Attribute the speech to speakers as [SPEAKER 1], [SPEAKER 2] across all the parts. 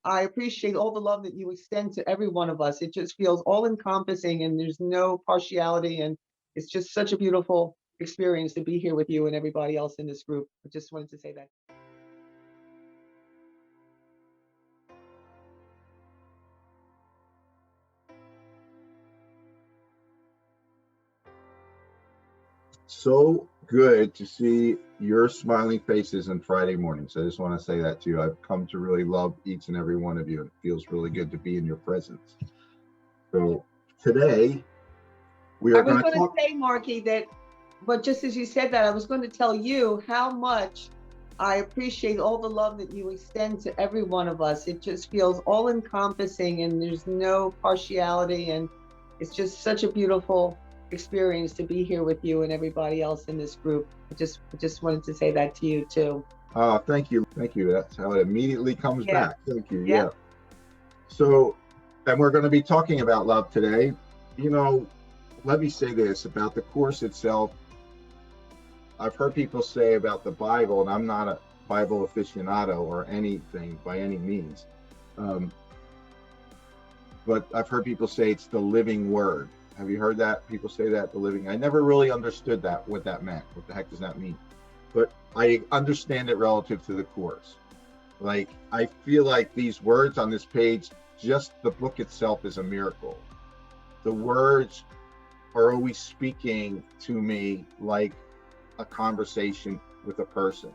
[SPEAKER 1] I appreciate all the love that you extend to every one of us. It just feels all encompassing and there's no partiality. And it's just such a beautiful experience to be here with you and everybody else in this group. I just wanted to say that.
[SPEAKER 2] So good to see your smiling faces on Friday mornings. I just want to say that to you. I've come to really love each and every one of you. It feels really good to be in your presence. So today we
[SPEAKER 1] I
[SPEAKER 2] are
[SPEAKER 1] was
[SPEAKER 2] going to
[SPEAKER 1] going to
[SPEAKER 2] talk.
[SPEAKER 1] say, Marky, that, but just as you said that, I was going to tell you how much I appreciate all the love that you extend to every one of us. It just feels all encompassing and there's no partiality. And it's just such a beautiful experience to be here with you and everybody else in this group. I just wanted to say that to you too.
[SPEAKER 2] Thank you. Thank you. That's how it immediately comes
[SPEAKER 1] Yeah.
[SPEAKER 2] back. Thank you.
[SPEAKER 1] Yeah.
[SPEAKER 2] Yeah. So, and we're going to be talking about love today. You know, let me say this about the course itself. I've heard people say about the Bible, and I'm not a Bible aficionado or anything by any means. Um, but I've heard people say it's the living word. Have you heard that? People say that, the living. I never really understood that, what that meant. What the heck does that mean? But I understand it relative to the course. Like, I feel like these words on this page, just the book itself is a miracle. The words are always speaking to me like a conversation with a person.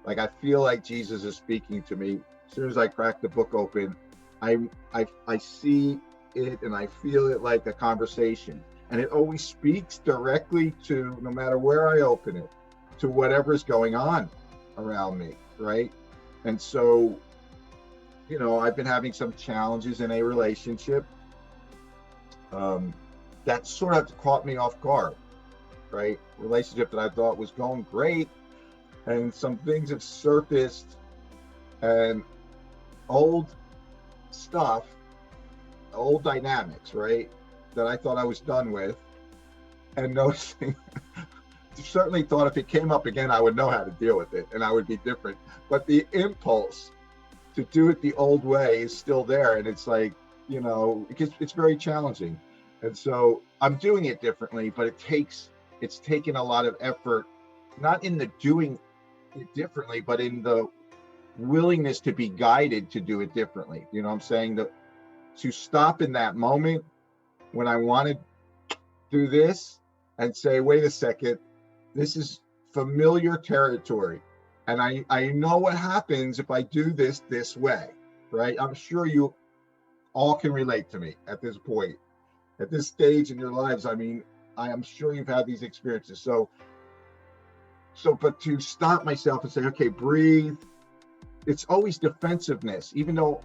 [SPEAKER 2] Like, I feel like Jesus is speaking to me. As soon as I crack the book open, I see it and I feel it like a conversation. And it always speaks directly to, no matter where I open it, to whatever's going on around me, right? And so, you know, I've been having some challenges in a relationship that sort of caught me off guard, right? Relationship that I thought was going great, and some things have surfaced, and old stuff, old dynamics, right? That I thought I was done with, and noticing, certainly thought if it came up again, I would know how to deal with it and I would be different. But the impulse to do it the old way is still there. And it's like, you know, it's very challenging. And so I'm doing it differently, but it's taken a lot of effort, not in the doing it differently, but in the willingness to be guided to do it differently. You know what I'm saying? To stop in that moment when I want to do this and say, wait a second, this is familiar territory. And I know what happens if I do this way, right? I'm sure you all can relate to me at this point, at this stage in your lives. I mean, I am sure you've had these experiences. But to stop myself and say, okay, breathe. It's always defensiveness, even though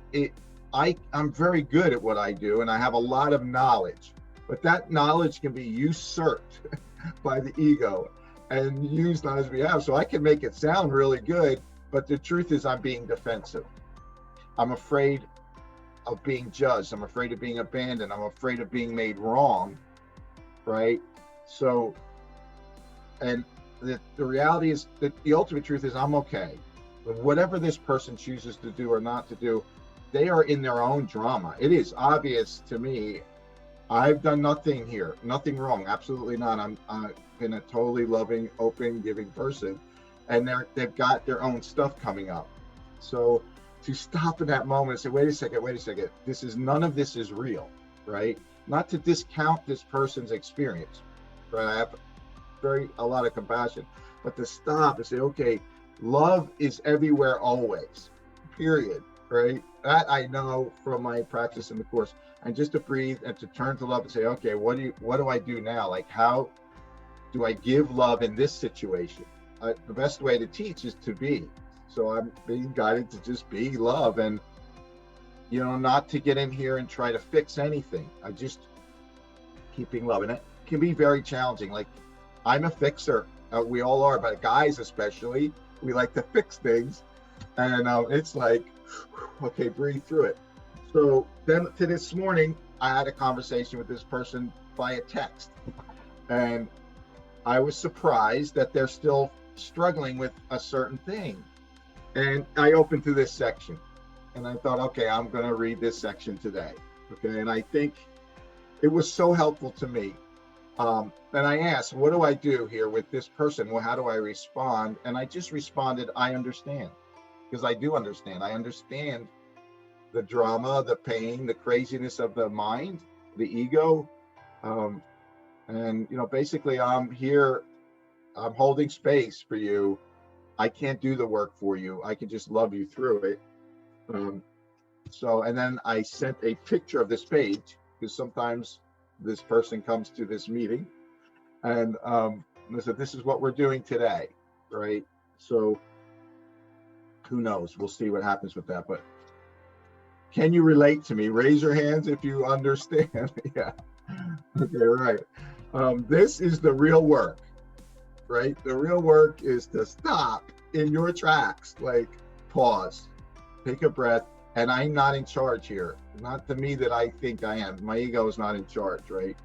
[SPEAKER 2] I'm very good at what I do and I have a lot of knowledge, but that knowledge can be usurped by the ego and used on his behalf. So I can make it sound really good, but the truth is I'm being defensive. I'm afraid of being judged. I'm afraid of being abandoned. I'm afraid of being made wrong, right? So, and the reality is that the ultimate truth is I'm okay. Whatever this person chooses to do or not to do, they are in their own drama. It is obvious to me, I've done nothing here, nothing wrong, absolutely not. I've been a totally loving, open, giving person, and they've got their own stuff coming up. So to stop in that moment and say, wait a second, none of this is real, right? Not to discount this person's experience, right? I have a lot of compassion, but to stop and say, okay, love is everywhere always, period, right? That I know from my practice in the course. And just to breathe and to turn to love and say, okay, what do I do now? Like, how do I give love in this situation? The best way to teach is to be. So I'm being guided to just be love, and, you know, not to get in here and try to fix anything. I just keeping love. And it can be very challenging. Like, I'm a fixer. We all are, but guys especially, we like to fix things. And it's like, okay, breathe through it. So then to this morning, I had a conversation with this person via text. And I was surprised that they're still struggling with a certain thing. And I opened to this section. And I thought, okay, I'm going to read this section today. Okay. And I think it was so helpful to me. And I asked, what do I do here with this person? Well, how do I respond? And I just responded, I understand. Because I do understand. I understand the drama, the pain, the craziness of the mind, the ego. And, basically, I'm here, I'm holding space for you. I can't do the work for you. I can just love you through it. And then I sent a picture of this page, because sometimes this person comes to this meeting, and I said, this is what we're doing today, right? So who knows? We'll see what happens with that. But can you relate to me? Raise your hands if you understand. Yeah. Okay, right. This is the real work, right? The real work is to stop in your tracks, like pause, take a breath. And I'm not in charge here. Not the me that I think I am. My ego is not in charge, right?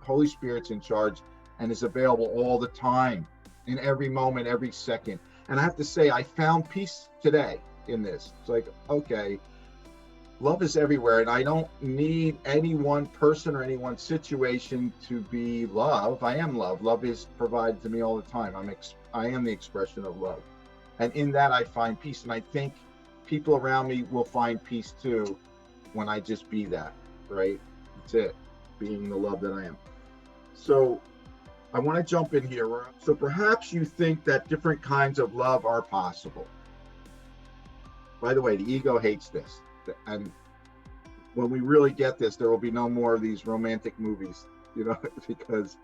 [SPEAKER 2] Holy Spirit's in charge and is available all the time, in every moment, every second. And I have to say, I found peace today in this. It's like, okay, love is everywhere, and I don't need any one person or any one situation to be love. I am love. Love is provided to me all the time. I am the expression of love. And in that, I find peace. And I think people around me will find peace too when I just be that, right? That's it, being the love that I am. So I want to jump in here. So perhaps you think that different kinds of love are possible. By the way, the ego hates this. And when we really get this, there will be no more of these romantic movies, because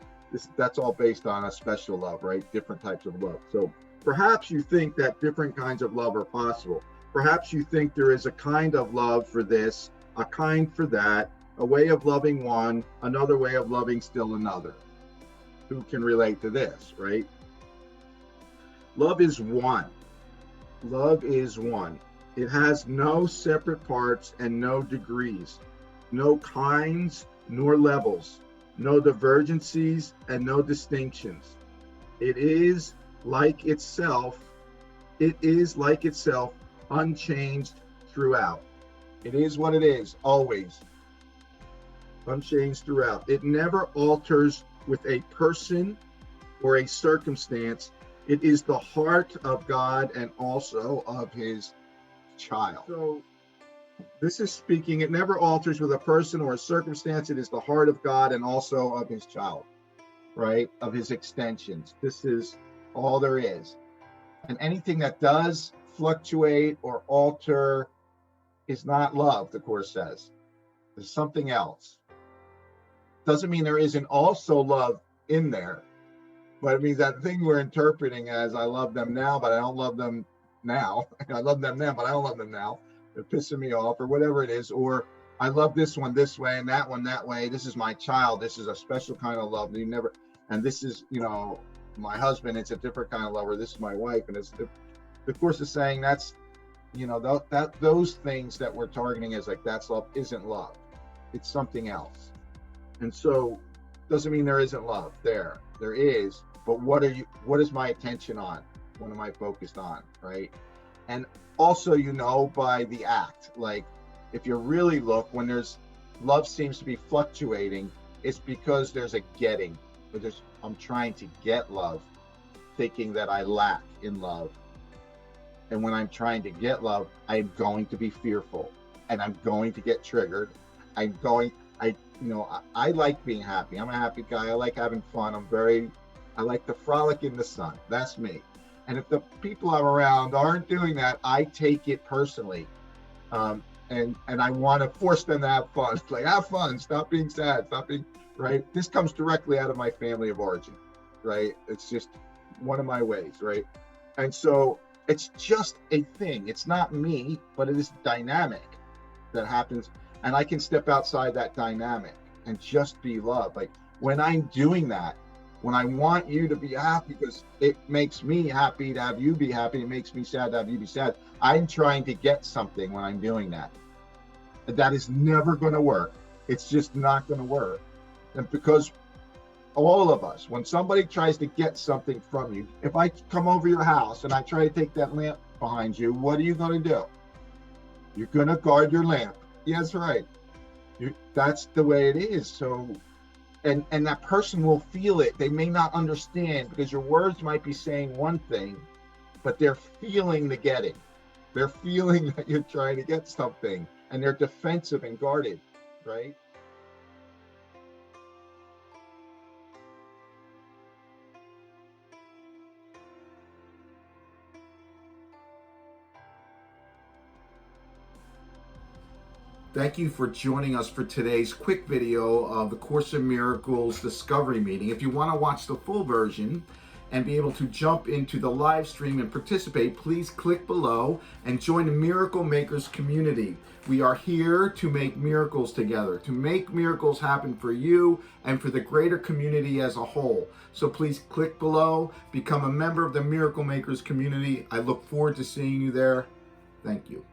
[SPEAKER 2] that's all based on a special love, right? Different types of love. So perhaps you think that different kinds of love are possible. Perhaps you think there is a kind of love for this, a kind for that, a way of loving one, another way of loving still another. Who can relate to this, right? Love is one. Love is one. It has no separate parts and no degrees, no kinds nor levels, no divergencies and no distinctions. It is like itself. Unchanged throughout. It is what it is, always. Unchanged throughout. It never alters with a person or a circumstance. It is the heart of God and also of his child. So this is speaking, it never alters with a person or a circumstance. It is the heart of God and also of his child, right? Of his extensions. This is all there is. And anything that does fluctuate or alter is not love, the Course says. There's something else. Doesn't mean there isn't also love in there, but it means that thing we're interpreting as I love them now, but I don't love them now. I love them then, but I don't love them now. They're pissing me off, or whatever it is. Or I love this one this way and that one that way. This is my child. This is a special kind of love. And this is, my husband. It's a different kind of love. Or this is my wife. And the Course is saying that's, those things that we're targeting as like that's love isn't love. It's something else. And so doesn't mean there isn't love there. There is, but what is my attention on? What am I focused on, right? And also, by the act, like if you really look, when there's love seems to be fluctuating, it's because there's a getting. I'm trying to get love, thinking that I lack in love. And when I'm trying to get love, I'm going to be fearful and I'm going to get triggered. I like being happy. I'm a happy guy. I like having fun. I like to frolic in the sun. That's me. And if the people I'm around aren't doing that, I take it personally. And I want to force them to have fun. It's like, have fun. Stop being sad. Stop being, right? This comes directly out of my family of origin, right? It's just one of my ways, right? And so it's just a thing. It's not me, but it is dynamic that happens. And I can step outside that dynamic and just be love. Like when I'm doing that, when I want you to be happy because it makes me happy to have you be happy, it makes me sad to have you be sad. I'm trying to get something when I'm doing that. That is never going to work. It's just not going to work. And because all of us, when somebody tries to get something from you, if I come over your house and I try to take that lamp behind you, what are you going to do? You're gonna guard your lamp. Yes, right. That's the way it is. So, and that person will feel it. They may not understand because your words might be saying one thing, but they're feeling the getting. They're feeling that you're trying to get something, and they're defensive and guarded, right? Thank you for joining us for today's quick video of the Course in Miracles Discovery Meeting. If you want to watch the full version and be able to jump into the live stream and participate, please click below and join the Miracle Makers community. We are here to make miracles together, to make miracles happen for you and for the greater community as a whole. So please click below, become a member of the Miracle Makers community. I look forward to seeing you there. Thank you.